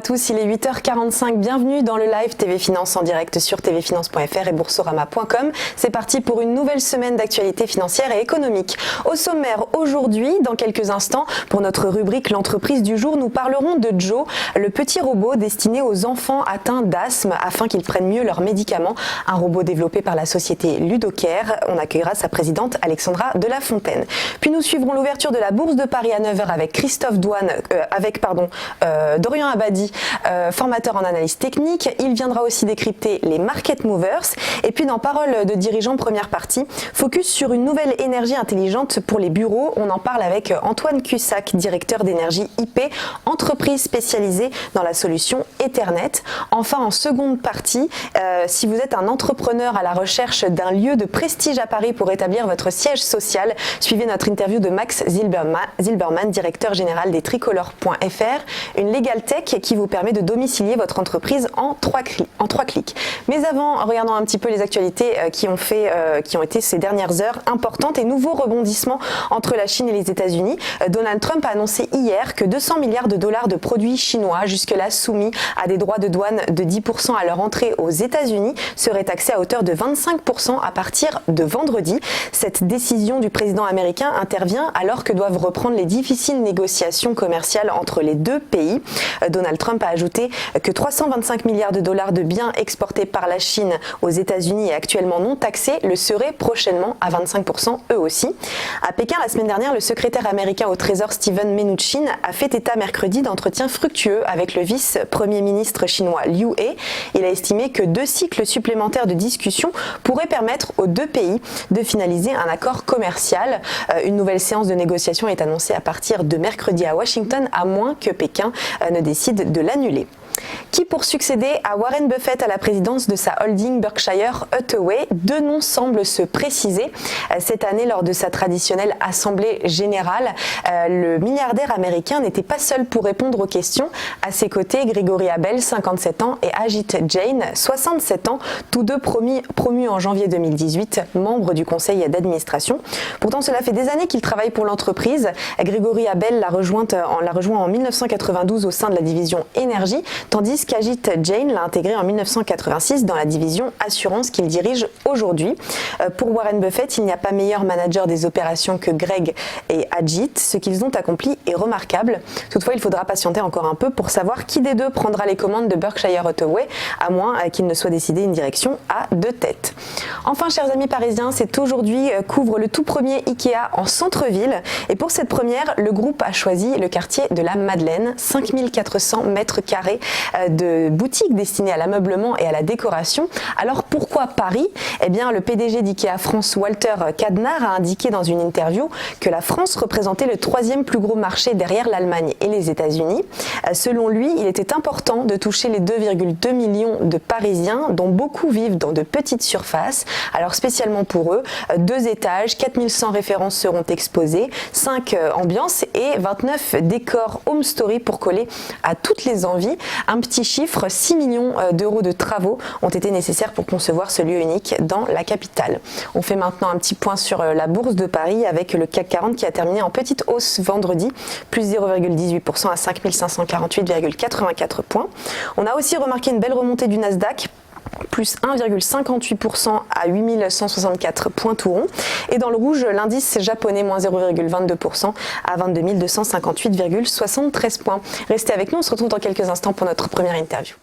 à tous, il est 8h45, bienvenue dans le live TV Finance en direct sur tvfinance.fr et boursorama.com. C'est parti pour une nouvelle semaine d'actualité financière et économique. Au sommaire aujourd'hui, dans quelques instants, pour notre rubrique l'entreprise du jour, nous parlerons de Joe, le petit robot destiné aux enfants atteints d'asthme afin qu'ils prennent mieux leurs médicaments. Un robot développé par la société Ludocare. On accueillera sa présidente Alexandra de la Fontaine. Puis nous suivrons l'ouverture de la Bourse de Paris à 9h avec Dorian Abadi, formateur en analyse technique. Il viendra aussi décrypter les market movers. Et puis dans Parole de dirigeants, première partie, focus sur une nouvelle énergie intelligente pour les bureaux. On en parle avec Antoine Cussac, directeur d'énergie IP, entreprise spécialisée dans la solution Ethernet. Enfin, en seconde partie, si vous êtes un entrepreneur à la recherche d'un lieu de prestige à Paris pour établir votre siège social, suivez notre interview de Max Zilberman, directeur général des Tricolores.fr, une legal tech qui vous permet de domicilier votre entreprise en 3 clics. Mais avant, regardons un petit peu les actualités qui ont été ces dernières heures importantes et nouveaux rebondissements entre la Chine et les États-Unis. Donald Trump a annoncé hier que 200 milliards de dollars de produits chinois, jusque-là soumis à des droits de douane de 10% à leur entrée aux États-Unis, seraient taxés à hauteur de 25% à partir de vendredi. Cette décision du président américain intervient alors que doivent reprendre les difficiles négociations commerciales entre les deux pays. Donald Trump a ajouté que 325 milliards de dollars de biens exportés par la Chine aux États-Unis et actuellement non taxés le seraient prochainement à 25% eux aussi. À Pékin, la semaine dernière, le secrétaire américain au Trésor Steven Mnuchin a fait état mercredi d'entretiens fructueux avec le vice-premier ministre chinois Liu He. Il a estimé que 2 cycles supplémentaires de discussions pourraient permettre aux deux pays de finaliser un accord commercial. Une nouvelle séance de négociation est annoncée à partir de mercredi à Washington, à moins que Pékin ne décide de l'annuler. Qui pour succéder à Warren Buffett à la présidence de sa holding Berkshire Hathaway? 2 noms semblent se préciser. Cette année, lors de sa traditionnelle assemblée générale, le milliardaire américain n'était pas seul pour répondre aux questions. À ses côtés, Gregory Abel, 57 ans, et Ajit Jain, 67 ans, tous deux promus en janvier 2018, membres du conseil d'administration. Pourtant, cela fait des années qu'il travaille pour l'entreprise. Gregory Abel l'a rejoint en 1992 au sein de la division énergie, tandis qu'Ajit Jain l'a intégré en 1986 dans la division assurance qu'il dirige aujourd'hui. Pour Warren Buffett, il n'y a pas meilleur manager des opérations que Greg et Ajit. Ce qu'ils ont accompli est remarquable. Toutefois, il faudra patienter encore un peu pour savoir qui des deux prendra les commandes de Berkshire Hathaway, à moins qu'il ne soit décidé une direction à 2 têtes. Enfin, chers amis parisiens, c'est aujourd'hui qu'ouvre le tout premier Ikea en centre-ville. Et pour cette première, le groupe a choisi le quartier de la Madeleine, 5400 mètres carrés de boutiques destinées à l'ameublement et à la décoration. Alors pourquoi Paris? Eh bien, le PDG d'Ikea France, Walter Cadnar, a indiqué dans une interview que la France représentait le 3e plus gros marché derrière l'Allemagne et les États-Unis. Selon lui, il était important de toucher les 2,2 millions de Parisiens, dont beaucoup vivent dans de petites surfaces. Alors spécialement pour eux, 2 étages, 4100 références seront exposées, 5 ambiances et 29 décors home story pour coller à toutes les envies. Un petit chiffre, 6 millions d'euros de travaux ont été nécessaires pour concevoir ce lieu unique dans la capitale. On fait maintenant un petit point sur la bourse de Paris avec le CAC 40 qui a terminé en petite hausse vendredi, plus 0,18% à 5568,84 points. On a aussi remarqué une belle remontée du Nasdaq, plus 1,58% à 8164 points tout rond. Et dans le rouge, l'indice japonais, moins 0,22% à 22 258,73 points. Restez avec nous, on se retrouve dans quelques instants pour notre première interview.